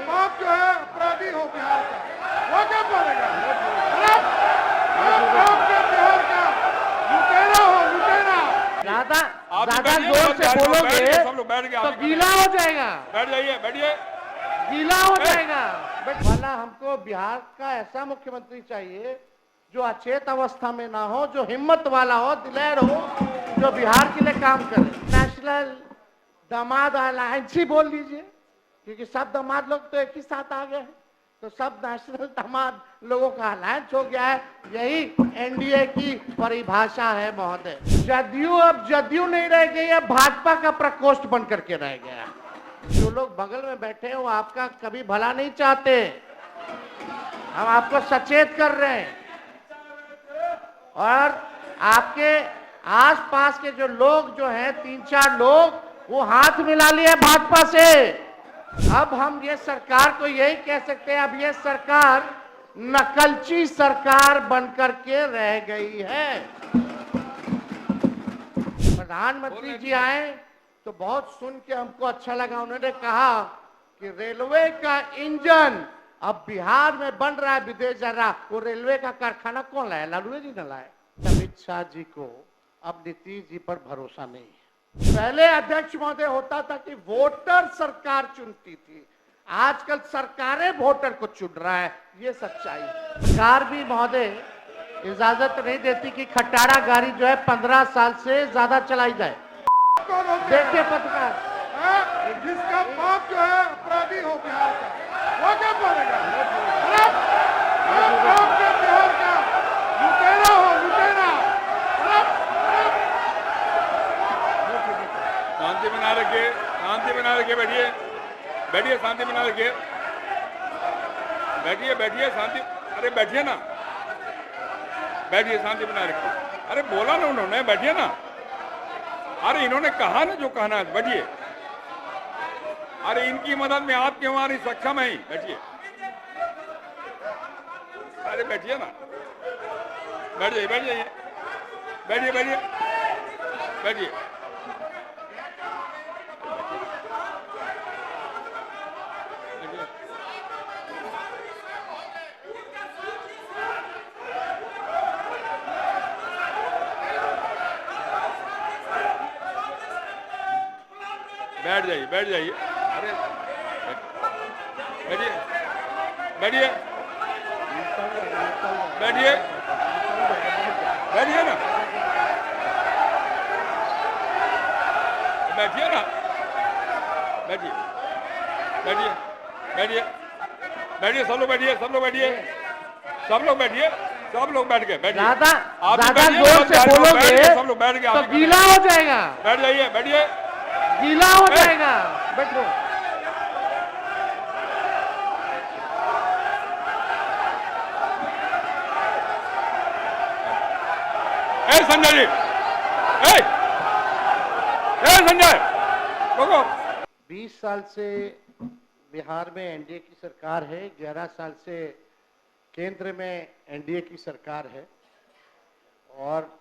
बाप जो है अपराधी हो बिहार का, वो क्या बोलेगा? आपके बिहार का लुटेरा हो, लुटेरा। ज्यादा जोर से बोलोगे सब लोग बैठ तो गीला हो जाएगा, बैठ जाइए, बैठिए। गीला हो जाएगा। वाला हमको बिहार का ऐसा मुख्यमंत्री चाहिए जो अचेत अवस्था में ना हो, जो हिम्मत वाला हो, दिलेर हो, जो बिहार के लिए काम करे। नेशनल दामाद अलायंस ही बोल लीजिए, क्योंकि सब दामाद लोग तो एक ही साथ आ गए हैं, तो सब नेशनल दामाद लोगों का अलायंस हो गया है। यही एनडीए की परिभाषा है महोदय। जदयू अब जदयू नहीं रह गई है, भाजपा का प्रकोष्ठ बन करके रह गया है। जो लोग बगल में बैठे हैं वो आपका कभी भला नहीं चाहते, हम आपको सचेत कर रहे हैं। और आपके आसपास के जो लोग जो हैं 3-4 लोग, वो हाथ मिला लिए भाजपा से। अब हम ये सरकार को यही कह सकते हैं, अब ये सरकार नकलची सरकार बनकर के रह गई है। प्रधानमंत्री जी आए तो बहुत सुन के हमको अच्छा लगा। उन्होंने कहा कि रेलवे का इंजन अब बिहार में बन रहा है, विदेश जा रहा। वो रेलवे का कारखाना कौन लाया? लालू जी ने लाया। अमित शाह जी को अब नीतीश जी पर भरोसा नहीं है। पहले अध्यक्ष महोदय होता था कि वोटर सरकार चुनती थी, आजकल सरकारें वोटर को चुन रहा है, ये सच्चाई। सरकार भी महोदय इजाजत नहीं देती कि खटारा गाड़ी जो है 15 साल से ज्यादा चलाई जाए। देखिए पत्रकार, जिसका बाप जो है अपराधी हो बिहार का, वो क्या बोलेगा? आपके बिहार का लुटेरा हो, लुटेरा। शांति बना रखिए, शांति बना रखिए, बैठिए, बैठिए, शांति बना रखिए, बैठिए, बैठिए, शांति। अरे बैठिए ना, बैठिए, शांति बना रखिए। अरे बोला ना उन्होंने, बैठिए ना। अरे इन्होंने कहा ना जो कहना है, बैठिए। अरे इनकी मदद में आप क्यों हमारी सक्षम है? बैठिए, अरे बैठिए ना, बैठ जाइए, बैठ जाइए, बैठिए, बैठिए, बैठिए। बैठ जाइए, बैठ जाइए। अरे बैठिए, बैठिए, बैठिए, बैठिए ना, बैठिए ना, बैठिए, बैठिए, बैठिए, बैठिए, सब लोग बैठिए, सब लोग बैठिए, सब लोग बैठिए, सब लोग बैठ गए, बैठिए। ज्यादा जोर से बोलोगे सब लोग बैठ गए तो गीला हो जाएगा, बैठ जाइए, बैठिए, गीला हो जाएगा। बैठो। संजय जी, संजय, 20 साल से बिहार में एनडीए की सरकार है, 11 साल से केंद्र में एनडीए की सरकार है, और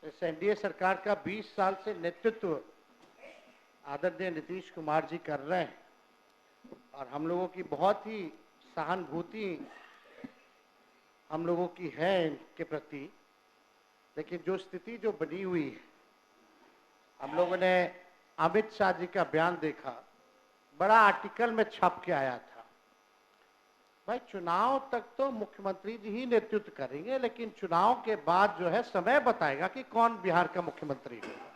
इस एनडीए सरकार का 20 साल से नेतृत्व आदरणीय नीतीश कुमार जी कर रहे हैं। और हम लोगों की बहुत ही सहानुभूति हम लोगों की है इनके प्रति। लेकिन जो स्थिति जो बनी हुई है, हम लोगों ने अमित शाह जी का बयान देखा, बड़ा आर्टिकल में छप के आया था। भाई चुनाव तक तो मुख्यमंत्री जी ही नेतृत्व करेंगे, लेकिन चुनाव के बाद जो है समय बताएगा कि कौन बिहार का मुख्यमंत्री होगा।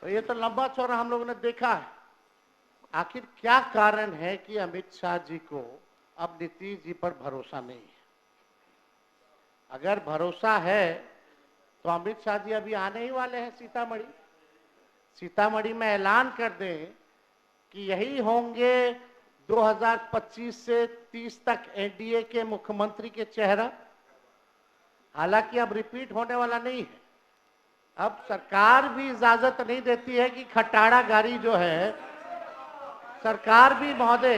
तो ये तो लंबा चौड़ा हम लोगों ने देखा है। आखिर क्या कारण है कि अमित शाह जी को अब नीतीश जी पर भरोसा नहीं है? अगर भरोसा है तो अमित शाह जी अभी आने ही वाले हैं सीतामढ़ी। सीतामढ़ी में ऐलान कर दें कि यही होंगे 2025 से 30 तक एनडीए के मुख्यमंत्री के चेहरा। हालांकि अब रिपीट होने वाला नहीं है। अब सरकार भी इजाजत नहीं देती है कि खटारा गाड़ी जो है, सरकार भी महोदय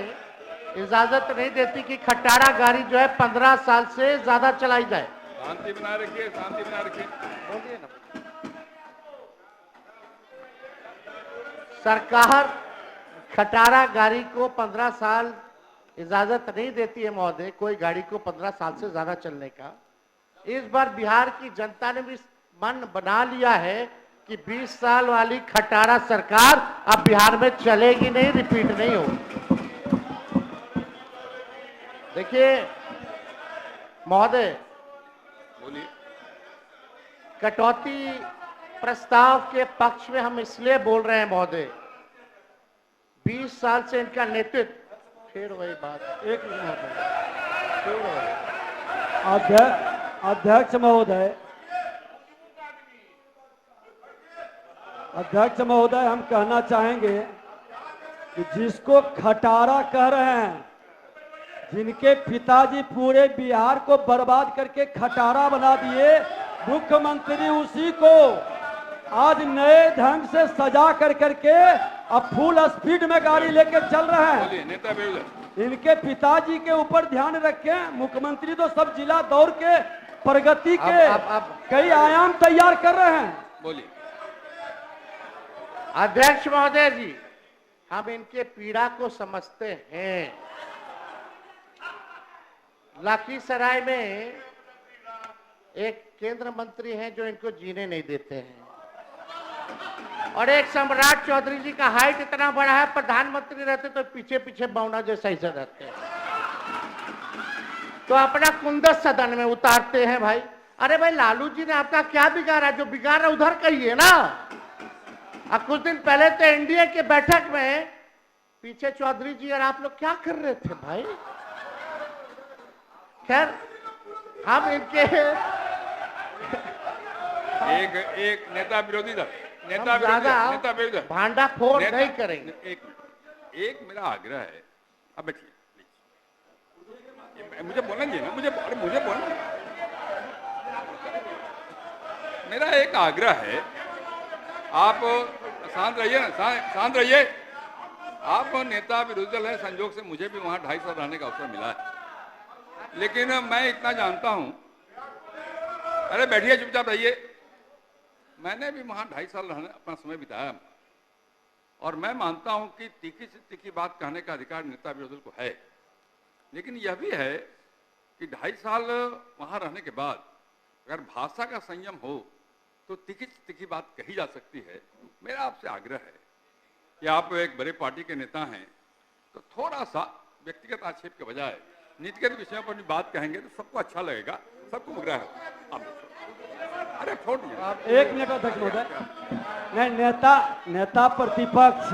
इजाजत नहीं देती कि खटारा गाड़ी जो है 15 साल से ज्यादा चलाई जाए। शांति बना रखिए, शांति बना रखिए, बोलिए ना। सरकार खटारा गाड़ी को 15 साल इजाजत नहीं देती है महोदय, कोई गाड़ी को 15 साल से ज्यादा चलने का। इस बार बिहार की जनता ने भी मन बना लिया है कि 20 साल वाली खटारा सरकार अब बिहार में चलेगी नहीं, रिपीट नहीं होगी। देखिए महोदय, बोलिए। कटौती प्रस्ताव के पक्ष में हम इसलिए बोल रहे हैं महोदय, 20 साल से इनका नेतृत्व, फिर वही बात, एक मिनट महोदय, फिर वही। अध्यक्ष महोदय, हम कहना चाहेंगे कि जिसको खटारा कह रहे हैं, जिनके पिताजी पूरे बिहार को बर्बाद करके खटारा बना दिए, मुख्यमंत्री उसी को आज नए ढंग से सजा कर करके अब फुल स्पीड में गाड़ी लेके चल रहे हैं। बोलिए नेता विरोधी। इनके पिताजी के ऊपर ध्यान रखें। मुख्यमंत्री तो सब जिला दौड़ के प्रगति के कई आयाम तैयार कर रहे हैं। बोलिए। अध्यक्ष महोदय जी, हम इनके पीड़ा को समझते हैं। लखीसराय में एक केंद्र मंत्री हैं जो इनको जीने नहीं देते हैं, और एक सम्राट चौधरी जी का हाइट इतना बड़ा है, प्रधानमंत्री रहते तो पीछे पीछे बौना जैसा ही रहते हैं, तो अपना कुंदस सदन में उतारते हैं। भाई अरे भाई, लालू जी ने आपका क्या बिगाड़ा? जो बिगाड़ा उधर कहिए ना। अब कुछ दिन पहले तो एनडीए के बैठक में पीछे चौधरी जी और आप लोग क्या कर रहे थे भाई? खैर, हम इनके एक नेता विरोधी दल, नेता विरोधी भांडा फोड़ नहीं करेंगे। एक मेरा आग्रह है, अब बैठिए, मुझे बोलना चाहिए ना, मुझे बोलना। मेरा एक आग्रह है, आप शांत रहिए ना, शांत रहिए। आप नेता विरोधी दल है, संजोग से मुझे भी वहां 2.5 साल रहने का अवसर मिला है, लेकिन मैं इतना जानता हूं। अरे बैठिए, चुपचाप रहिए। मैंने भी वहां 2.5 साल रहने अपना समय बिताया, और मैं मानता हूं कि तीखी से तीखी बात कहने का अधिकार नेता विरोधी दल को है, लेकिन यह भी है कि 2.5 साल वहां रहने के बाद अगर भाषा का संयम हो तो तीखी से तीखी बात कही जा सकती है। मेरा आपसे आग्रह है कि आप एक बड़े पार्टी के नेता हैं, तो थोड़ा सा व्यक्तिगत आक्षेप के बजाय नीतिगत विषयों पर भी बात कहेंगे तो सबको अच्छा लगेगा, सबको मुगरा है। अरे छोड़ दीजिए। एक मिनट अध्यक्ष महोदय, नहीं, नेता प्रतिपक्ष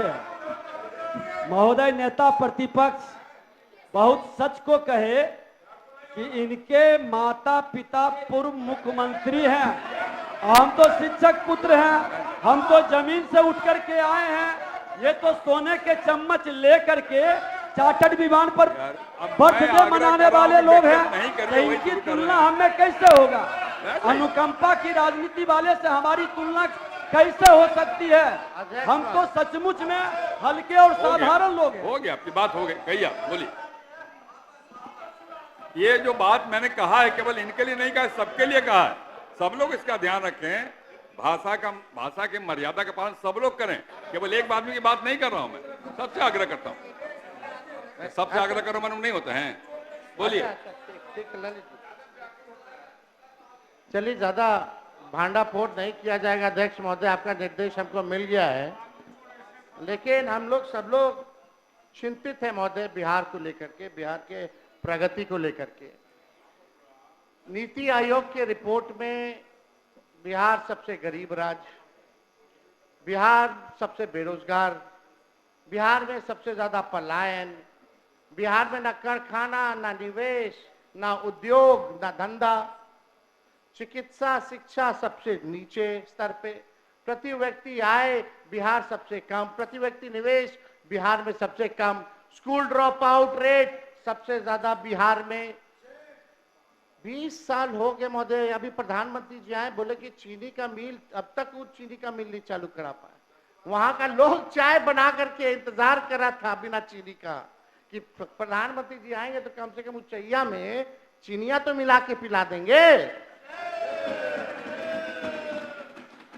महोदय, नेता प्रतिपक्ष बहुत सच को कहे कि इनके माता पिता पूर्व मुख्यमंत्री हैं, हम तो शिक्षक पुत्र हैं, हम तो जमीन से उठ करके आए हैं, ये तो सोने के चम्मच ले करके चार्टर्ड विमान पर बर्थडे मनाने वाले लोग हैं। तो इनकी तुलना हमें कैसे होगा? अनुकंपा की राजनीति वाले से हमारी तुलना कैसे हो सकती है? हम तो सचमुच में हल्के और साधारण लोग हैं। हो गया, आपकी बात हो गई, कही आप बोलिए। ये जो बात मैंने कहा है केवल इनके लिए नहीं कहा, सबके लिए कहा है। सब लोग इसका ध्यान रखें, भाषा के मर्यादा का पालन सब लोग करें। केवल एक आदमी की बात नहीं कर रहा हूं, मैं सबसे आग्रह करता हूं। सबसे आग्रह करो मालूम नहीं होता है। बोलिए। चलिए, ज्यादा भांडा फोड़ नहीं किया जाएगा। अध्यक्ष महोदय, आपका निर्देश हमको मिल गया है, लेकिन हम लोग सब लोग चिंतित हैं महोदय बिहार को लेकर के, बिहार के प्रगति को लेकर के। नीति आयोग के रिपोर्ट में बिहार सबसे गरीब राज्य, बिहार सबसे बेरोजगार, बिहार में सबसे ज्यादा पलायन, बिहार में ना कारखाना, ना निवेश, ना उद्योग, ना धंधा, चिकित्सा शिक्षा सबसे नीचे स्तर पे, प्रति व्यक्ति आय बिहार सबसे कम, प्रति व्यक्ति निवेश बिहार में सबसे कम, स्कूल ड्रॉप आउट रेट सबसे ज्यादा बिहार में। 20 साल हो गए महोदय, अभी प्रधानमंत्री जी आए, बोले कि चीनी का मिल, अब तक वो चीनी का मिल नहीं चालू करा पाए। वहां का लोग चाय बना करके इंतजार कर रहा था बिना चीनी का, कि प्रधानमंत्री जी आएंगे तो कम से कम उचैया में चीनिया तो मिला के पिला देंगे।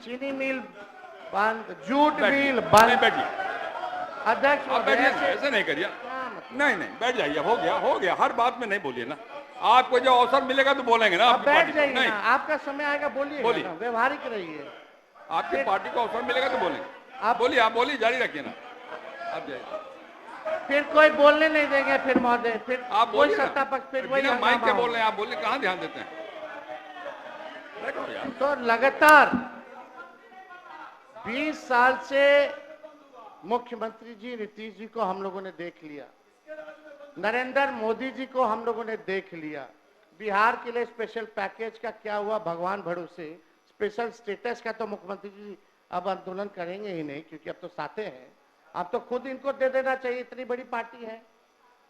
चीनी मिल बंद, जूट मिल बंद। अध्यक्ष आप महोदय, बैठिए ना, ऐसे नहीं करिए। क्या मतलब? नहीं नहीं, बैठ जाइए, हो गया, हर बात में नहीं बोलिए ना। आपको जो अवसर मिलेगा तो बोलेंगे ना अब आपकी बैठ पार्टी को। जाइए नहीं, ना, आपका समय आएगा, बोलिए बोलिए। ना, व्यवहारिक रहिए। आपकी पार्टी को अवसर मिलेगा तो बोलेंगे। आप- आप बोलिए, जारी रखिए ना, आप जाइए। फिर कोई बोलने नहीं देंगे, फिर महोदय, फिर आप कोई बोलिए सत्ता ना, पक्ष, फिर वही बिना माइक के हंगामा बोल रहे होगा। हैं आप, बोलिए, कहाँ ध्यान देते हैं। बैठो यार। तो लगातार 20 साल से मुख्यमंत्री जी नीतीश जी को हम लोगों ने देख लिया, नरेंद्र मोदी जी को हम लोगों ने देख लिया। बिहार के लिए स्पेशल पैकेज का क्या हुआ भगवान भरोसे। स्पेशल स्टेटस का तो मुख्यमंत्री जी अब आंदोलन करेंगे ही नहीं, क्योंकि अब तो साथे हैं। अब तो खुद इनको दे देना चाहिए, इतनी बड़ी पार्टी है।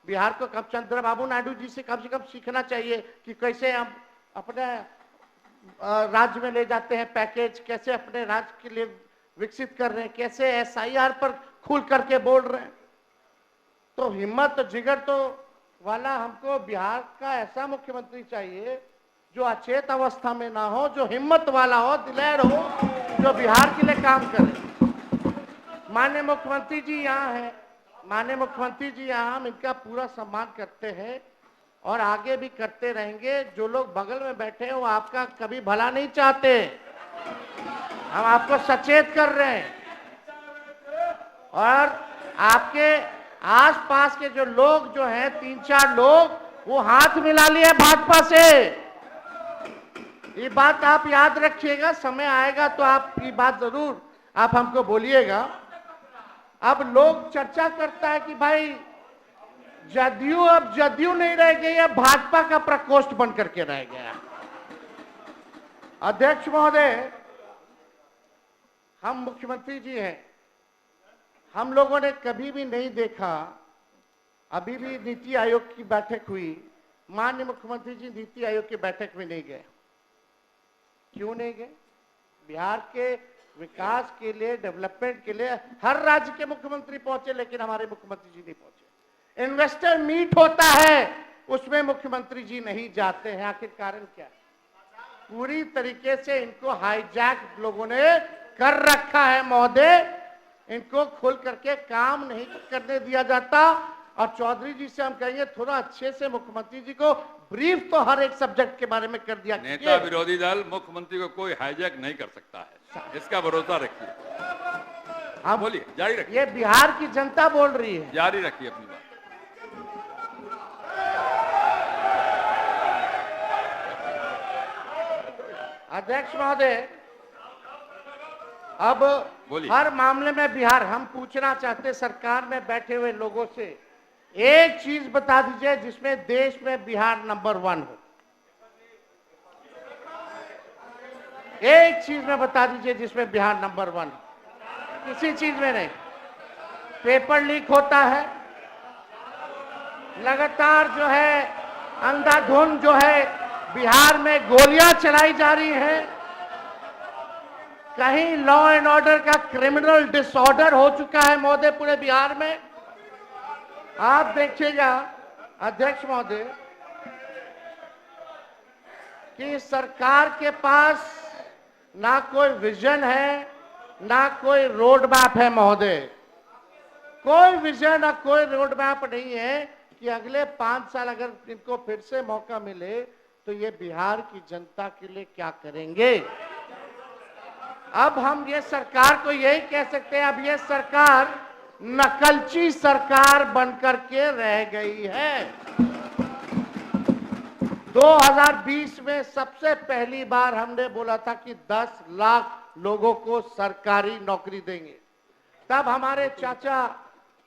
बिहार को कब चंद्रबाबू नायडू जी से कम सीखना चाहिए कि कैसे हम अपने राज्य में ले जाते हैं पैकेज, कैसे अपने राज्य के लिए विकसित कर रहे हैं, कैसे SIR पर खुल करके बोल रहे हैं। तो हिम्मत तो जिगर तो वाला हमको बिहार का ऐसा मुख्यमंत्री चाहिए जो अचेत अवस्था में ना हो, जो हिम्मत वाला हो, दिलेर हो, जो बिहार के लिए काम करे। माननीय मुख्यमंत्री जी यहाँ हैं, माननीय मुख्यमंत्री जी यहाँ, हम इनका पूरा सम्मान करते हैं और आगे भी करते रहेंगे। जो लोग बगल में बैठे हैं वो आपका कभी भला नहीं चाहते, हम आपको सचेत कर रहे हैं। और आपके आसपास के जो लोग जो हैं, 3-4 लोग, वो हाथ मिला लिए भाजपा से। ये बात आप याद रखिएगा, समय आएगा तो आप ये बात जरूर आप हमको बोलिएगा। अब लोग चर्चा करता है कि भाई जदयू अब जदयू नहीं रह गई, अब भाजपा का प्रकोष्ठ बन करके रह गया। अध्यक्ष महोदय, हम मुख्यमंत्री जी हैं, हम लोगों ने कभी भी नहीं देखा, अभी भी नीति आयोग की बैठक हुई, माननीय मुख्यमंत्री जी नीति आयोग की बैठक में नहीं गए। क्यों नहीं गए? बिहार के विकास के लिए, डेवलपमेंट के लिए हर राज्य के मुख्यमंत्री पहुंचे, लेकिन हमारे मुख्यमंत्री जी नहीं पहुंचे। इन्वेस्टर मीट होता है, उसमें मुख्यमंत्री जी नहीं जाते हैं। आखिर कारण क्या है? पूरी तरीके से इनको हाईजैक लोगों ने कर रखा है महोदय। इनको खोल करके काम नहीं करने दिया जाता। और चौधरी जी से हम कहेंगे थोड़ा अच्छे से मुख्यमंत्री जी को ब्रीफ तो हर एक सब्जेक्ट के बारे में कर दिया कीजिए। नेता विरोधी दल मुख्यमंत्री को कोई हाईजैक नहीं कर सकता है, इसका भरोसा रखिए। आप बोलिए, जारी रखिए, ये बिहार की जनता बोल रही है। जारी रखिए अपनी बात। अध्यक्ष महोदय, अब बोलिए। हर मामले में बिहार, हम पूछना चाहते सरकार में बैठे हुए लोगों से, एक चीज बता दीजिए जिसमें देश में बिहार नंबर 1 हो। एक चीज में बता दीजिए जिसमें बिहार नंबर 1 हो, किसी चीज में नहीं। पेपर लीक होता है लगातार, जो है अंधाधुंध जो है बिहार में गोलियां चलाई जा रही हैं। कहीं लॉ एंड ऑर्डर का क्रिमिनल डिसऑर्डर हो चुका है महोदय पूरे बिहार में। आप देखिएगा अध्यक्ष महोदय कि सरकार के पास ना कोई विजन है, ना कोई रोड मैप है महोदय। कोई विजन और कोई रोड मैप नहीं है कि अगले 5 साल अगर इनको फिर से मौका मिले तो ये बिहार की जनता के लिए क्या करेंगे। अब हम ये सरकार को यही कह सकते हैं, अब ये सरकार नकलची सरकार बनकर के रह गई है। 2020 में सबसे पहली बार हमने बोला था कि 10 लाख लोगों को सरकारी नौकरी देंगे। तब हमारे चाचा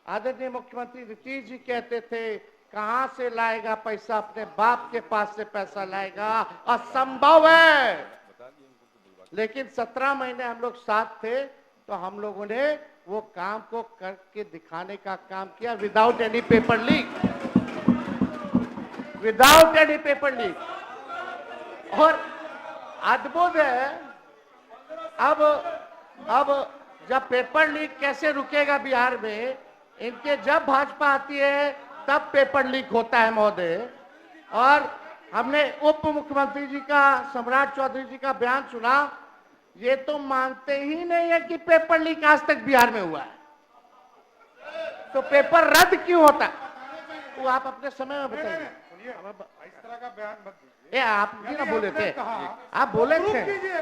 आदरणीय मुख्यमंत्री नीतीश जी कहते थे कहां से लाएगा पैसा, अपने बाप के पास से पैसा लाएगा, असंभव है। लेकिन 17 महीने हम लोग साथ थे तो हम लोगों ने वो काम को करके दिखाने का काम किया, without any paper leak, without any paper leak. और अद्भुत है, अब जब पेपर लीक कैसे रुकेगा बिहार में, इनके जब भाजपा आती है तब पेपर लीक होता है महोदय। और हमने उप मुख्यमंत्री जी का, सम्राट चौधरी जी का बयान सुना, ये तो मानते ही नहीं है कि पेपर लीक आज तक बिहार में हुआ है। तो पेपर रद्द क्यों होता? वो आप अपने समय में बताइए। इस तरह का बयान मत दीजिए। ये आप भी ना बोले थे, आप बोले प्रूफ थे। कीजिए,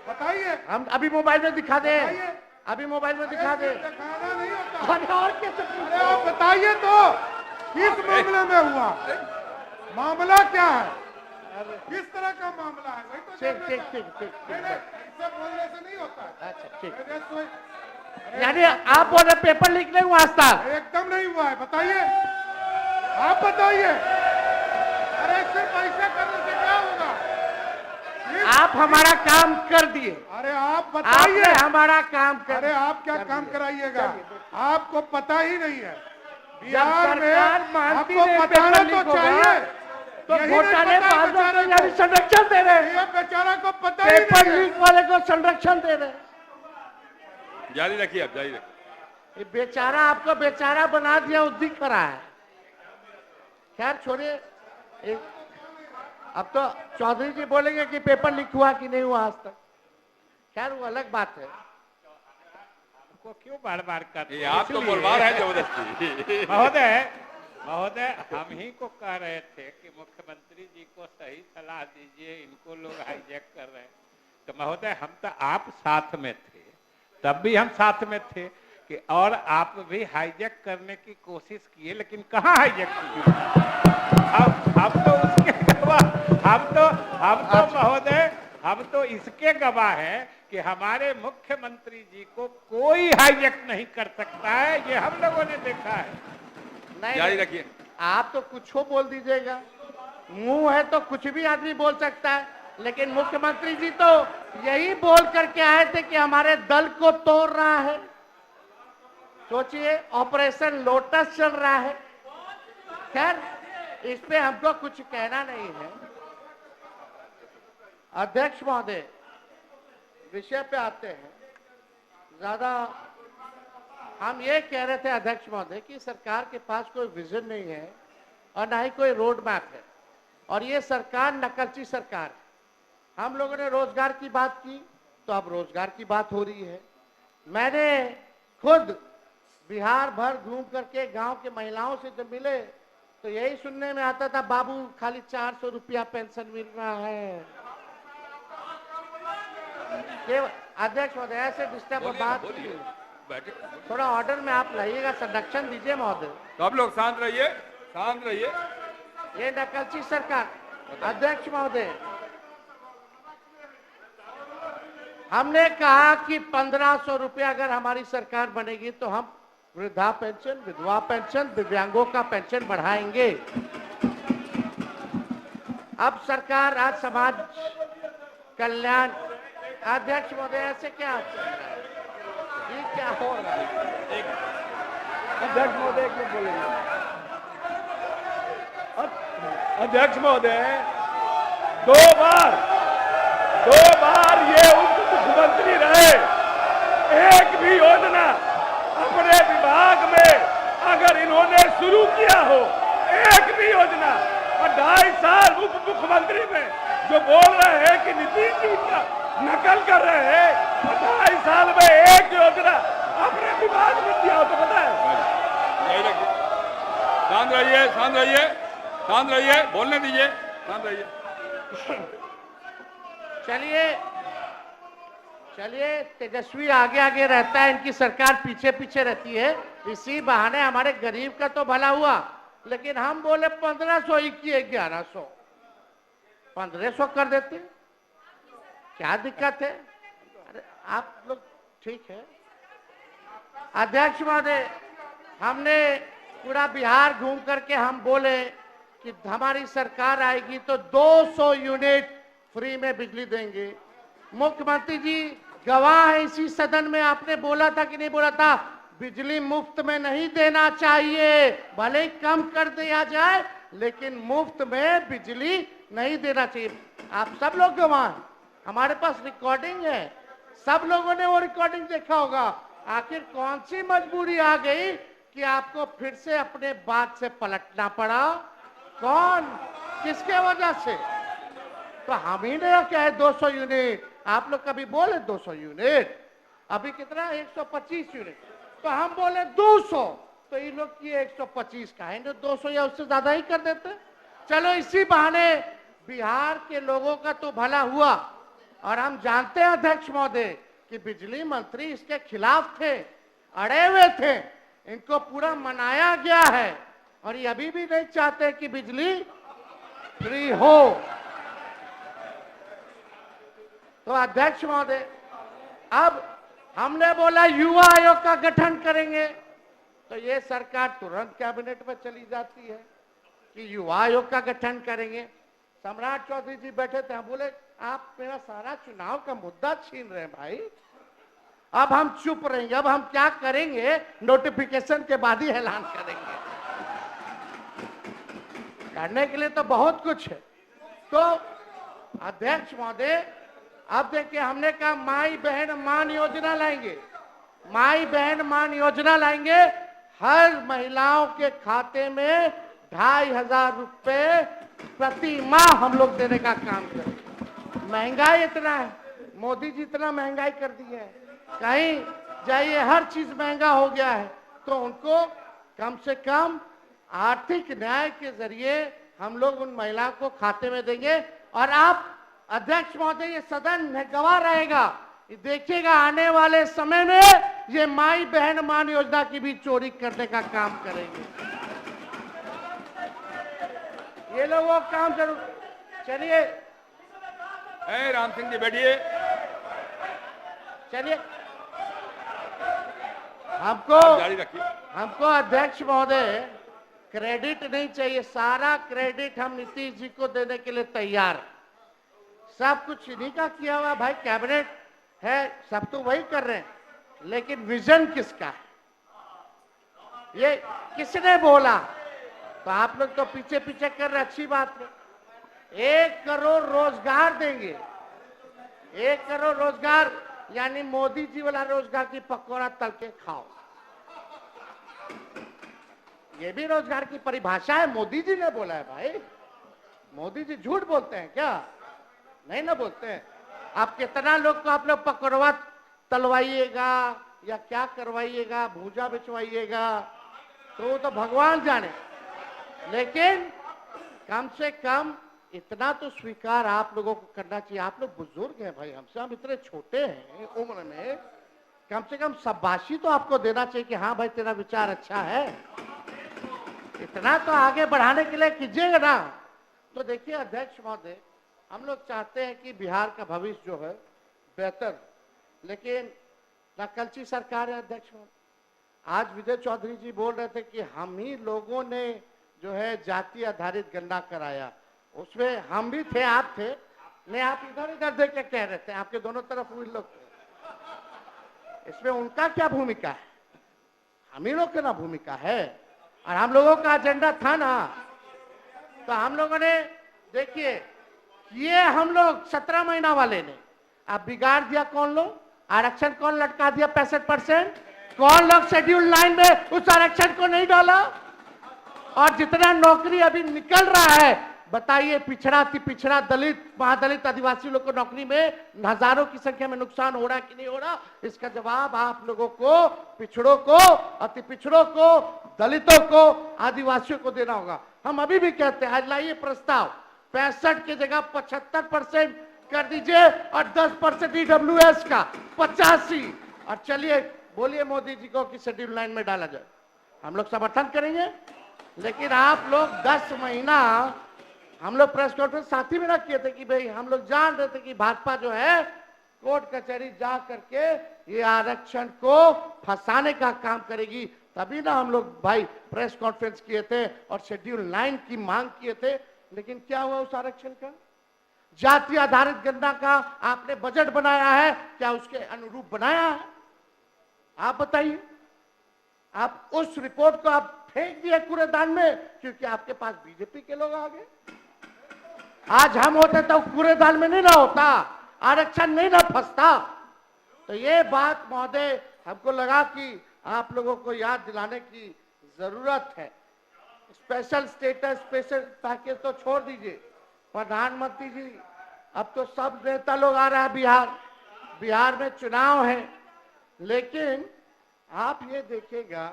बताइए। हम अभी मोबाइल में दिखा दे, बताइए। अभी मोबाइल में दिखा दे। दिखाना नहीं होता। अरे और कैसे? अरे आप बताइए तो किस मामले में हुआ, मामला क्या है, किस तरह का मामला है, वही तो ठीक जानना ठीक चाहते ठीक ठीक हैं। नहीं, ठीक। इससे बोलने से नहीं होता है। अच्छा ठीक। अरे यानी आप बोल रहे पेपर लीक नहीं हुआ आज तक? एकदम नहीं हुआ है, बताइए, आप बताइए। अरे सिर्फ ऐसा करने से क्या होगा? आप हमारा काम कर दिए, अरे आप बताइए। आपने हमारा काम कर। अरे आप क्या काम कराइएगा? आपको पता ही नहीं है। जब बिहार में सरकार मानती आपको नहीं बताना पेपर तो लीक होगा, चाहिए। तो यही नहीं घोटाले पता है बाजों बेचारे को यानी को। संरक्षण दे रहे, ये बेचारा को पता ही पेपर नहीं है। लीक वाले को संरक्षण दे रहे। जारी रखिए, अब जारी रखिए। ये बेचारा आपको बेचारा बना दिया, वो दिख रहा है। खैर छोड़िए, अब तो चौधरी जी बोलेंगे कि पेपर लीक हुआ कि नहीं हुआ आज तक। खैर वो अलग बात है। को क्यों बार बार कर ये आप तो बोलवा रहे हैं जबरदस्ती। महोदय हम ही को कह रहे थे कि मुख्यमंत्री जी को सही सलाह दीजिए, इनको लोग हाईजैक कर रहे हैं। तो महोदय हम तो आप साथ में थे, तब भी हम साथ में थे कि और आप भी हाईजैक करने की कोशिश किए, लेकिन कहाँ हाईजैक किए? हम तो उसके गवाह, हम तो महोदय हम तो इसके गवाह हैं कि हमारे मुख्यमंत्री जी को कोई हाईजैक नहीं कर सकता है, ये हम लोगों ने देखा है। जारी रखिए। आप तो कुछ हो बोल दीजिएगा, मुंह है तो कुछ भी आदमी बोल सकता है, लेकिन मुख्यमंत्री जी तो यही बोल करके आए थे कि हमारे दल को तोड़ रहा है। सोचिए, ऑपरेशन लोटस चल रहा है। खैर इस पे हमको कुछ कहना नहीं है। अध्यक्ष महोदय, विषय पे आते हैं। ज्यादा हम ये कह रहे थे अध्यक्ष महोदय कि सरकार के पास कोई विजन नहीं है और ना ही कोई रोड मैप है, और ये सरकार नकलची सरकार है। हम लोगों ने रोजगार की बात की तो अब रोजगार की बात हो रही है। मैंने खुद बिहार भर घूम करके गांव के महिलाओं से जब मिले तो यही सुनने में आता था, बाबू खाली 400 रुपया पेंशन मिल रहा है। अध्यक्ष महोदय ऐसे डिस्टर्ब बात बोलिए, बैठे। थोड़ा ऑर्डर में आप लाइएगा, संरक्षण दीजिए महोदय। तो आप लोग शांत रहिए, शांत रहिए। ये नकलची सरकार। अध्यक्ष महोदय, हमने कहा कि 1500 रुपया अगर हमारी सरकार बनेगी तो हम वृद्धा पेंशन, विधवा पेंशन, दिव्यांगों का पेंशन बढ़ाएंगे। अब सरकार आज समाज कल्याण। अध्यक्ष महोदय ऐसे क्या चल रहा है? ये क्या हो रहा है? अध्यक्ष महोदय एक मिनट बोलेंगे। अध्यक्ष महोदय, दो बार ये उप मुख्यमंत्री रहे, एक भी योजना अपने विभाग में अगर इन्होंने शुरू किया हो, एक भी योजना, और 2.5 साल उप मुख्यमंत्री में जो बोल रहे हैं कि नीतीश जी का नकल कर रहे हैं, 2.5 साल में एक योजना अपने विभाग में दिया हो तो पता है? जारी रखिए। शांत रहिए, शांत रहिए, शांत रहिए, बोलने दीजिए, शांत रहिए। चलिए तेजस्वी आगे आगे रहता है, इनकी सरकार पीछे पीछे रहती है। इसी बहाने हमारे गरीब का तो भला हुआ, लेकिन हम बोले 1500 ही किए, 1100 1500 कर देते, क्या दिक्कत है? अरे आप लोग ठीक है। अध्यक्ष महोदय, हमने पूरा बिहार घूम करके हम बोले कि हमारी सरकार आएगी तो 200 यूनिट फ्री में बिजली देंगे। मुख्यमंत्री जी गवाह है इसी सदन में, आपने बोला था कि नहीं बोला था, बिजली मुफ्त में नहीं देना चाहिए, भले ही कम कर दिया जाए लेकिन मुफ्त में बिजली नहीं देना चाहिए। आप सब लोग गवाह हैं, हमारे पास रिकॉर्डिंग है, सब लोगों ने वो रिकॉर्डिंग देखा होगा। आखिर कौन सी मजबूरी आ गई कि आपको फिर से अपने बात से पलटना पड़ा? कौन, किसके वजह से? तो हम ही ने क्या है 200 यूनिट, आप लोग कभी बोले 200 यूनिट, अभी कितना 125 यूनिट, तो हम बोले 200, तो ये लोग किए 125 का है, 200 या उससे ज्यादा ही कर देते। चलो इसी बहाने बिहार के लोगों का तो भला हुआ। और हम जानते हैं अध्यक्ष महोदय कि बिजली मंत्री इसके खिलाफ थे, अड़े हुए थे, इनको पूरा मनाया गया है और ये अभी भी नहीं चाहते कि बिजली फ्री हो। तो अध्यक्ष महोदय, अब हमने बोला युवा आयोग का गठन करेंगे, तो ये सरकार तुरंत कैबिनेट में चली जाती है कि युवा आयोग का गठन करेंगे। सम्राट चौधरी जी बैठे थे, हम बोले आप मेरा सारा चुनाव का मुद्दा छीन रहे हैं भाई, अब हम चुप रहेंगे, अब हम क्या करेंगे, नोटिफिकेशन के बाद ही ऐलान करेंगे। करने के लिए तो बहुत कुछ है। तो अध्यक्ष महोदय, अब देखिए हमने कहा माई बहन मान योजना लाएंगे, माई बहन मान योजना लाएंगे, हर महिलाओं के खाते में 2500 रुपए प्रति माह हम लोग देने का काम करेंगे। महंगाई इतना है, मोदी जी इतना महंगाई कर दी है, कहीं जाइए हर चीज महंगा हो गया है, तो उनको कम से कम आर्थिक न्याय के जरिए हम लोग उन महिलाओं को खाते में देंगे। और आप अध्यक्ष महोदय, ये सदन गवाह रहेगा, देखिएगा आने वाले समय में ये माई बहन मान योजना की भी चोरी करने का काम करेंगे। ये लोग वो काम जरूर। चलिए राम सिंह जी बैठिए। चलिए, हमको जारी रखिए। हमको अध्यक्ष महोदय क्रेडिट नहीं चाहिए, सारा क्रेडिट हम नीतीश जी को देने के लिए तैयार हैं। सब कुछ इन्हीं का किया हुआ भाई, कैबिनेट है, सब तो वही कर रहे हैं, लेकिन विजन किसका है, ये किसने बोला? तो आप लोग तो पीछे पीछे कर रहे, अच्छी बात है। 1 करोड़ रोजगार देंगे, 1 करोड़ रोजगार, यानी मोदी जी वाला रोजगार की पकौड़ा तल के खाओ। ये भी रोजगार की परिभाषा है, मोदी जी ने बोला है भाई। मोदी जी झूठ बोलते हैं क्या? नहीं ना बोलते हैं। आप कितना लोग को आप लोग पकौड़ा तलवाइएगा या क्या करवाइएगा, भूजा बिछवाइएगा, तो वो तो भगवान जाने, लेकिन कम से कम इतना तो स्वीकार आप लोगों को करना चाहिए। आप लोग बुजुर्ग हैं भाई हमसे, हम इतने छोटे हैं उम्र में, कम से कम शाबाशी तो आपको देना चाहिए कि हाँ भाई तेरा विचार अच्छा है, इतना तो आगे बढ़ाने के लिए कीजिएगा ना। तो देखिए अध्यक्ष महोदय, हम लोग चाहते हैं कि बिहार का भविष्य जो है बेहतर, लेकिन नकलची सरकार है अध्यक्ष महोदय। आज विजय चौधरी जी बोल रहे थे कि हम ही लोगों ने जो है जाति आधारित गणना कराया, उसमें हम भी थे, आप थे नहीं, आप इधर इधर देख के कह रहे थे, आपके दोनों तरफ हुए लोग थे। इसमें उनका क्या भूमिका है? हम ही लोग की ना भूमिका है, और हम लोगों का एजेंडा था ना। तो हम लोगों ने देखिए ये हम लोग 17 महीना वाले ने अब बिगाड़ दिया। कौन लोग? आरक्षण कौन लटका दिया 65%? कौन लोग शेड्यूल 9 में उस आरक्षण को नहीं डाला? और जितना नौकरी अभी निकल रहा है, बताइए पिछड़ा पिछड़ा दलित महादलित आदिवासी लोग को नौकरी में हजारों की संख्या में नुकसान हो रहा है कि नहीं हो रहा? इसका जवाब आप लोगों को, पिछड़ों को, अति पिछड़ों को, दलितों को, आदिवासियों को देना होगा। हम अभी भी कहते हैं आज लाइए प्रस्ताव, 65 की जगह 75% कर दीजिए और 10% ईडब्ल्यूएस का 85, और चलिए बोलिए मोदी जी को कि शेड्यूल 9 में डाला जाए, हम लोग समर्थन करेंगे। लेकिन आप लोग 10 महीना, हम लोग प्रेस कॉन्फ्रेंस साथी में ना किए थे कि भाई हम लोग जान रहे थे कि भाजपा जो है कोर्ट कचहरी जा करके ये आरक्षण को फंसाने का काम करेगी, तभी ना हम लोग भाई प्रेस कॉन्फ्रेंस किए थे और शेड्यूल 9 की मांग किए थे। लेकिन क्या हुआ उस आरक्षण का? जाति आधारित गणना का आपने बजट बनाया है, क्या उसके अनुरूप बनाया है? आप बताइए। आप उस रिपोर्ट को आप फेंक दिए कूड़ेदान में क्योंकि आपके पास बीजेपी के लोग आ गए। आज हम होते तो कूड़ेदान में नहीं ना होता, आरक्षण नहीं ना फंसता। तो ये बात महोदय हमको लगा कि आप लोगों को याद दिलाने की जरूरत है। स्पेशल स्टेटस, स्पेशल पैकेज तो छोड़ दीजिए, प्रधानमंत्री जी अब तो सब नेता लोग आ रहा है बिहार में चुनाव है, लेकिन आप ये देखिएगा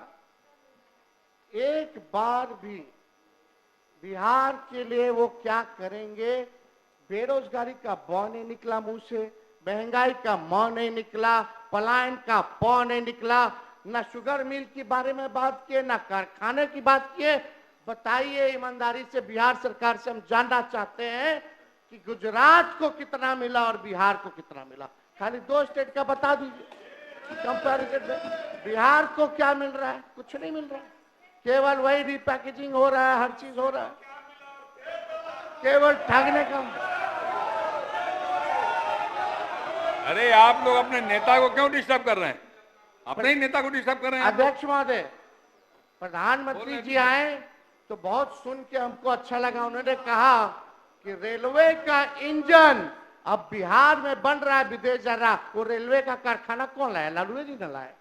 एक बार भी बिहार के लिए वो क्या करेंगे? बेरोजगारी का बौ नहीं निकला मुंह से, महंगाई का मौ नहीं निकला, पलायन का पौ नहीं निकला, ना शुगर मिल के बारे में बात किए, ना कारखाने की बात किए। बताइए ईमानदारी से, बिहार सरकार से हम जानना चाहते हैं कि गुजरात को कितना मिला और बिहार को कितना मिला। खाली 2 स्टेट का बता दीजिए कंपैरिजन में। बिहार को क्या मिल रहा है? कुछ नहीं मिल रहा है, केवल वही रिपैकेजिंग हो रहा है, हर चीज हो रहा है, केवल ठगने का। अरे आप लोग अपने नेता को क्यों डिस्टर्ब कर रहे हैं? अपने ही नेता को डिस्टर्ब कर रहे हैं। अध्यक्ष महोदय, प्रधानमंत्री जी आए तो बहुत सुन के हमको अच्छा लगा। उन्होंने कहा कि रेलवे का इंजन अब बिहार में बन रहा है, विदेश जा रहा। वो रेलवे का कारखाना कौन लाया? लालू जी ने लाया।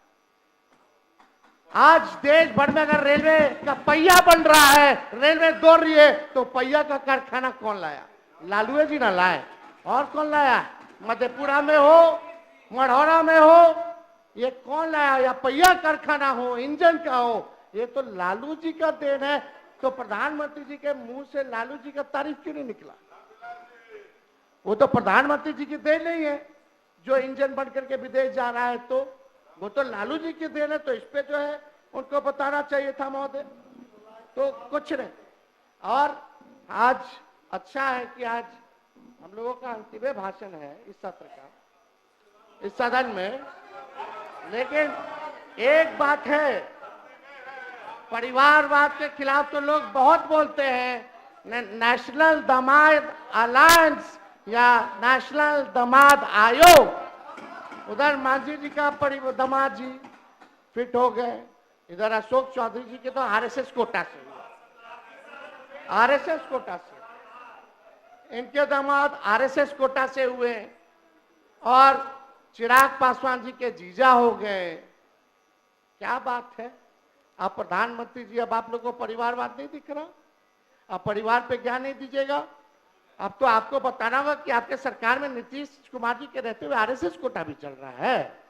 आज देश भर में अगर रेलवे का पहिया बन रहा है, रेलवे दौड़ रही है, तो पहिया का कारखाना कौन लाया? लालू जी ने लाए। और कौन लाया? मधेपुरा में हो, मढ़ौरा में हो, ये कौन लाया? या पहिया कारखाना हो, इंजन का हो, ये तो लालू जी का देन है। तो प्रधानमंत्री जी के मुंह से लालू जी का तारीफ क्यों नहीं निकला? वो तो प्रधानमंत्री जी की देन नहीं है जो इंजन बन करके विदेश जा रहा है, तो वो तो लालू जी की देन है। तो इस पे जो है उनको बताना चाहिए था महोदय। तो कुछ नहीं। और आज अच्छा है कि आज हम लोगों का अंतिम भाषण है इस सत्र का, इस सदन में। लेकिन एक बात है, परिवारवाद के खिलाफ तो लोग बहुत बोलते हैं। नेशनल दामाद अलायंस या नेशनल दामाद आयोग, उधर मांझी जी का दामाद जी फिट हो गए, इधर अशोक चौधरी जी के तो आरएसएस कोटा से हुए, आरएसएस कोटा से इनके दामाद आरएसएस कोटा से हुए, और चिराग पासवान जी के जीजा हो गए। क्या बात है? आप प्रधानमंत्री जी, अब आप लोगों को परिवारवाद नहीं दिख रहा? आप परिवार पे ज्ञान नहीं दीजिएगा? अब तो आपको बताना होगा कि आपके सरकार में नीतीश कुमार जी के रहते हुए आरएसएस कोटा भी चल रहा है।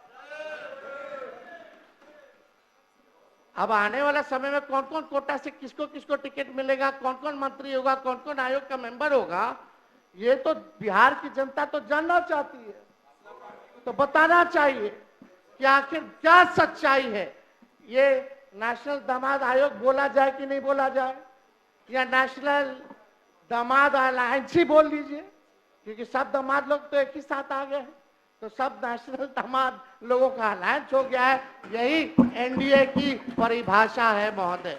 अब आने वाला समय में कौन कौन कोटा से किसको किसको टिकट मिलेगा, कौन कौन मंत्री होगा, कौन कौन आयोग का मेंबर होगा, ये तो बिहार की जनता तो जानना चाहती है। तो बताना चाहिए कि आखिर क्या सच्चाई है। ये नेशनल दामाद आयोग बोला जाए कि नहीं बोला जाए, या नेशनल दामाद अलायंस ही बोल लीजिए, क्योंकि सब दामाद लोग तो एक ही साथ आ गए हैं, तो सब नेशनल दामाद लोगों का अलायंस हो गया है। यही एनडीए की परिभाषा है महोदय।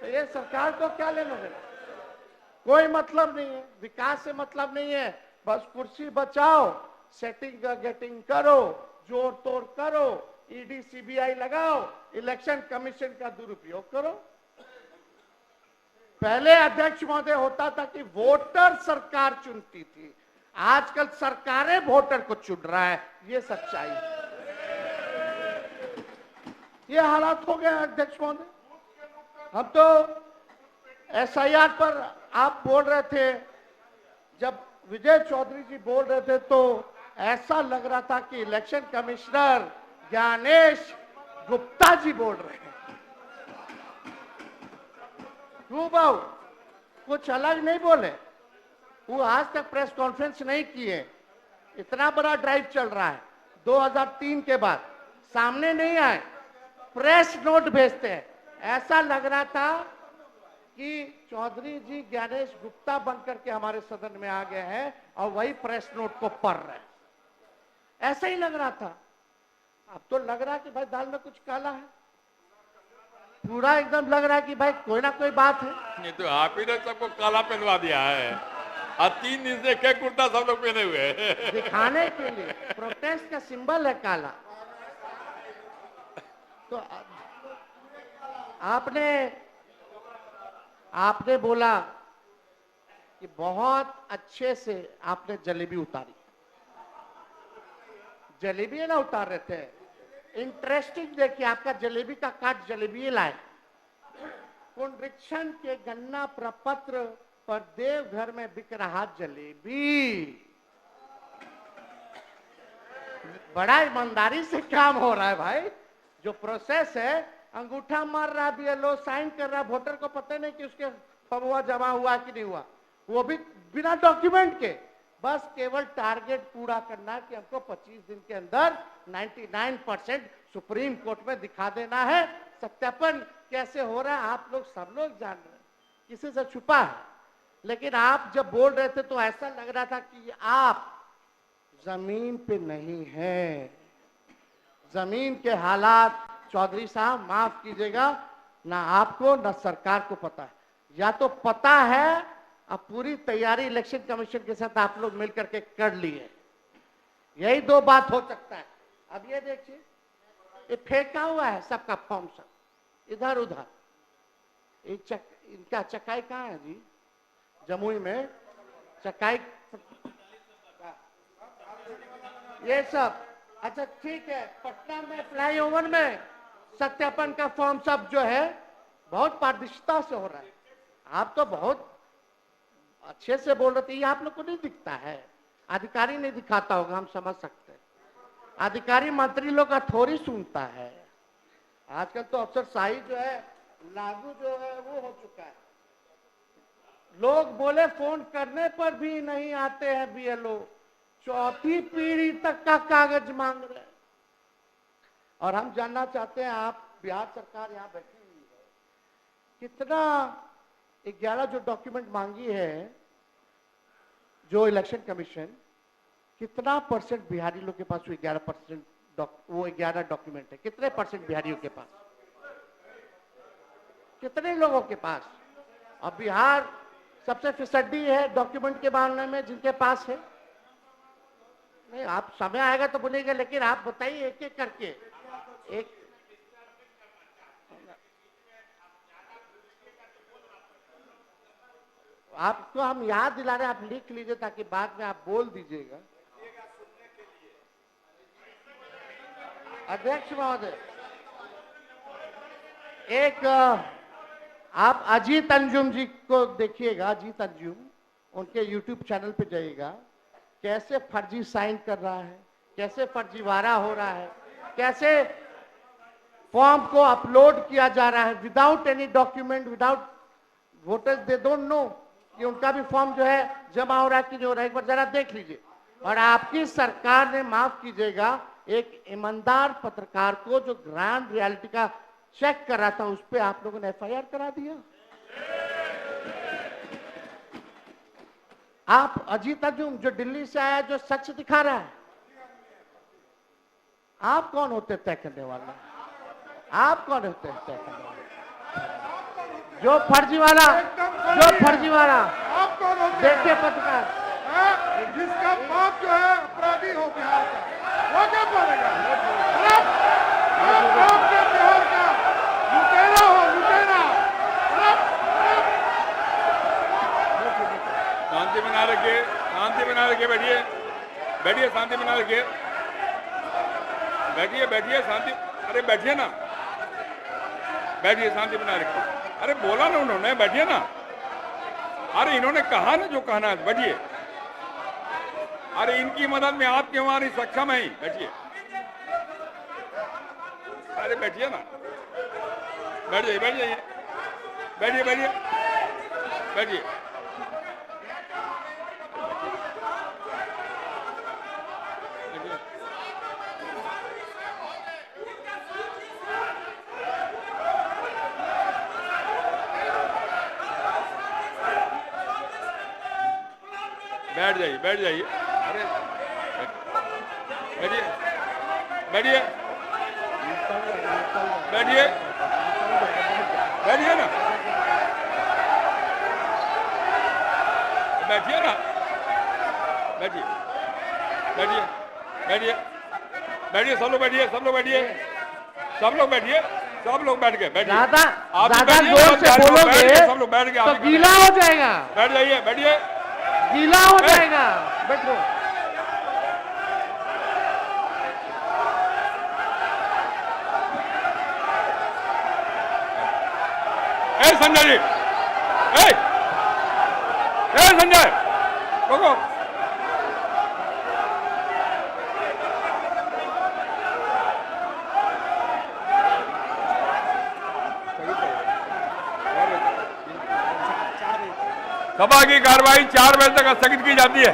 तो ये सरकार को क्या लेना देना? कोई मतलब नहीं है, विकास से मतलब नहीं है। बस कुर्सी बचाओ, सेटिंग गेटिंग करो, जोड़ तोड़ करो, ईडी सीबीआई लगाओ, इलेक्शन कमीशन का दुरुपयोग करो। पहले अध्यक्ष महोदय होता था कि वोटर सरकार चुनती थी, आजकल सरकारें वोटर को चुन रहा है। ये सच्चाई है, ये हालात हो गए अध्यक्ष महोदय। हम तो एसआईआर पर आप बोल रहे थे, जब विजय चौधरी जी बोल रहे थे तो ऐसा लग रहा था कि इलेक्शन कमिश्नर ज्ञानेश गुप्ता जी बोल रहे हैं। क्यों बाबू? कुछ अलग नहीं बोले, वो आज तक प्रेस कॉन्फ्रेंस नहीं किए। इतना बड़ा ड्राइव चल रहा है 2003 के बाद, सामने नहीं आए, प्रेस नोट भेजते हैं। ऐसा लग रहा था कि चौधरी जी ज्ञानेश गुप्ता बनकर के हमारे सदन में आ गए हैं और वही प्रेस नोट को पढ़ रहे हैं, ऐसा ही लग रहा था। अब तो लग रहा है कि भाई दाल में कुछ काला है, पूरा एकदम लग रहा है कि भाई कोई ना कोई बात है। ये तो आप ही ने सबको काला पहनवा दिया है, और 3 दिन से क्या कुर्ता सब लोग पहने हुए हैं। दिखाने के लिए, प्रोटेस्ट का सिंबल है काला। तो आपने बोला कि बहुत अच्छे से आपने जलेबी उतारी, जलेबी ना उतार रहे थे। इंटरेस्टिंग देखिए, आपका जलेबी का काट जलेबी लाए। पुनरीक्षण के गन्ना प्रपत्र पर देवघर में बिक रहा जलेबी। बड़ा ईमानदारी से काम हो रहा है भाई। जो प्रोसेस है अंगूठा मार रहा बीएलओ, साइन कर रहा, वोटर को पता नहीं कि उसके फॉर्म जमा हुआ कि नहीं हुआ, वो भी बिना डॉक्यूमेंट के। बस केवल टारगेट पूरा करना कि हमको 25 दिन के अंदर 99% सुप्रीम कोर्ट में दिखा देना है। सत्यापन कैसे हो रहा है आप लोग सब लोग जान रहे हैं, किसी से छुपा है। लेकिन आप जब बोल रहे थे तो ऐसा लग रहा था कि आप जमीन पे नहीं है। जमीन के हालात चौधरी साहब माफ कीजिएगा, ना आपको ना सरकार को पता है। या तो पता है, अब पूरी तैयारी इलेक्शन कमीशन के साथ आप लोग मिलकर के कर लिए, यही दो बात हो सकता है। अब ये देखिए, ये फेंका हुआ है सबका फॉर्म, सब इधर उधर। इनका चकाई कहाँ है जी? जमुई में चकाई, ये सब। अच्छा ठीक है, पटना में फ्लाईओवर में सत्यापन का फॉर्म सब जो है बहुत पारदर्शिता से हो रहा है। आप तो बहुत अच्छे से बोल रहे थे, ये आप लोग को नहीं दिखता है, अधिकारी नहीं दिखाता होगा, हम समझ सकते हैं। अधिकारी मंत्री लोग का थोड़ी सुनता है। आजकल तो अफसरशाही जो है लागू जो है वो हो चुका है। लोग बोले फोन करने पर भी नहीं आते हैं बीएलओ, चौथी पीढ़ी तक का कागज मांग रहे हैं। और हम जानना चाहते हैं, आप बिहार सरकार यहाँ बैठी हुई है, कितना 11 जो डॉक्यूमेंट मांगी है जो इलेक्शन कमीशन, कितना परसेंट बिहारी लोग के पास वो 11% वो 11 डॉक्यूमेंट है? कितने परसेंट बिहारियों के पास, कितने लोगों के पास? अब बिहार सबसे फिसड्डी है डॉक्यूमेंट के मामले में, जिनके पास है। नहीं, आप समय आएगा तो बोलेंगे, लेकिन आप बताइए एक एक करके। एक आपको हम याद दिला रहे हैं, आप लिख लीजिए ताकि बाद में आप बोल दीजिएगा। अध्यक्ष महोदय, एक आप अजीत अंजुम जी को देखिएगा, अजीत अंजुम, उनके YouTube चैनल पे जाइएगा, कैसे फर्जी साइन कर रहा है, कैसे फर्जीवाड़ा हो रहा है, कैसे फॉर्म को अपलोड किया जा रहा है without any document, without voters they don't know कि उनका भी फॉर्म जो है जमा हो रहा है कि नहीं हो रहा है। एक बार जरा देख लीजिए। और आपकी सरकार ने, माफ कीजिएगा, एक ईमानदार पत्रकार को जो ग्राउंड रियलिटी का चेक कर रहा था, उस पर आप लोगों ने FIR करा दिया। आप अजीत अंजुम जो दिल्ली से आया, जो सच दिखा रहा है, आप कौन होते तय करने वाले? आप कौन होते हैं तय करने वाले? जो फर्जीवाड़ा, जो फर्जीवाड़ा, आप कौन होते हैं? देखिए पत्रकार, जिसका बाप जो है अपराधी हो बिहार का, वो क्या बोलेगा? आप बाप के बिहार का लुटेरा हो, लुटेरा। शांति बना रखिए, शांति बना रखिए, बैठिए, बैठिए, शांति बना रखिए, बैठिए, बैठिए, शांति, अरे बैठिए ना, बैठिए, शांति बना रखिए। अरे बोला ना उन्होंने, बैठिए ना। अरे इन्होंने कहा ना जो कहना है, बैठिए। अरे इनकी मदद में आपकी हमारी सक्षम है, बैठिए। अरे बैठिए ना, बैठ जाइए, बैठ जाइए, बैठिए, बैठिए, बैठिए। बैठ जाइए, बैठ जाइए। अरे बैठिए, बैठिए, बैठिए, बैठिए ना, बैठिए ना, बैठिए, बैठिए, बैठिए, बैठिए, सब लोग बैठिए, सब लोग बैठिए, सब लोग बैठिए, सब लोग बैठ गए, बैठिए। ज्यादा जोर से बोलोगे सब लोग बैठ गए, तो गीला हो जाएगा, बैठ जाइए, बैठिए, गीला हो जाएगा, बैठो। संजय जी, संजय, रुको। सभा की कार्रवाई 4 बजे तक स्थगित की जाती है।